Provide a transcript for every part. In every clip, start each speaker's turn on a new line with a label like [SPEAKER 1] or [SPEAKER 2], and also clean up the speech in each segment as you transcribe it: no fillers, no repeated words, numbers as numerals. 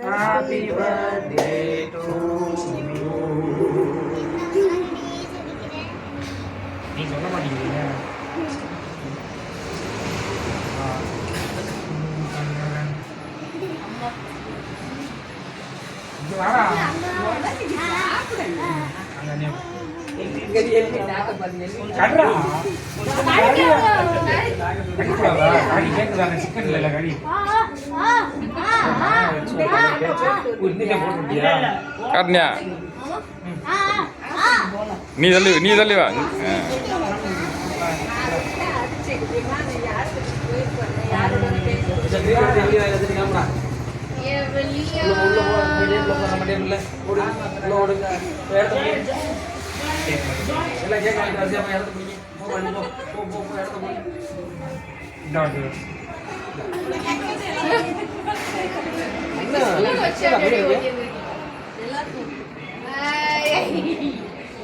[SPEAKER 1] Happy birthday to you. நீ சொல்ல மாட்டீங்க. இது வாடா. அங்கனே. கடறா. கடி கேக்குதா சிக்கன் இல்ல கடி.
[SPEAKER 2] காட்டினியா நீ தள்ளி வா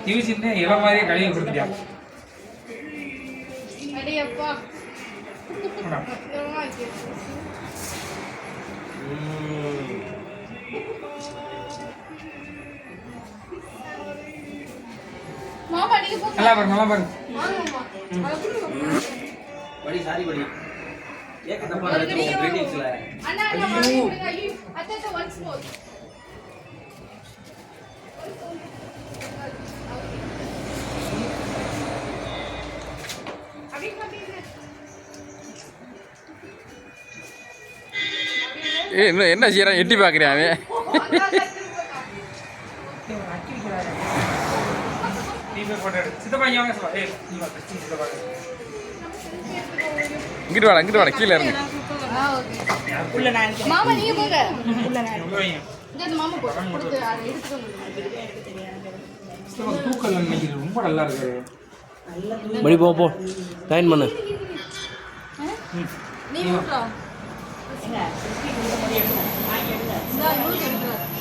[SPEAKER 1] டிவிஷன் இளம் மாதிரியே கழிவு கொடுத்துட்டியா நல்லா பாரு நல்லா பாரு
[SPEAKER 3] படி சாரி படி ஏக்க தப்பா நடந்து கிரீட்டிங்ஸ்ல
[SPEAKER 4] அண்ணா அண்ணா வாங்க ஐயோ அத்தை ஒன்ஸ் மோர் அபி கபி
[SPEAKER 2] என்ன செய்யறான் எட்டி பாக்குறியா அவன் இங்கிட்டு வாடா கீழே இறங்கு
[SPEAKER 4] மாமா நீங்க போங்க இந்த மாமா போட்டு அதை எடுத்துட்டு
[SPEAKER 1] தூக்கல் ரொம்ப நல்லா இருக்கு
[SPEAKER 3] மணி போ டைன் பண்ணு
[SPEAKER 4] நீ ஊட்றா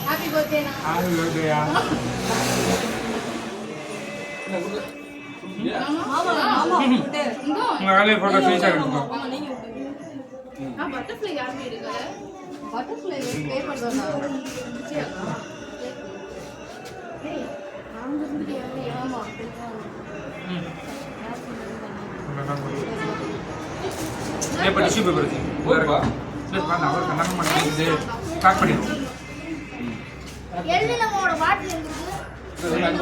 [SPEAKER 4] ஹாப்பி பர்த்டே மாமா
[SPEAKER 1] உங்க ஆளே போட்டோ ஸ்கிரீன்ஷாட் எடுத்துக்கோ
[SPEAKER 4] பட்டர்ஃப்ளை யாருமே எடுக்கல பட்டர்ஃப்ளை பேப்பர் தான் ஆமா
[SPEAKER 1] பேப்பர் டிஷ்யூ பேப்பர் இருக்கு அவர் கல்யாணம் பண்ணி பேக் பண்ணிடுவோம்
[SPEAKER 4] எல்லாம் பாட்டில் இருக்கு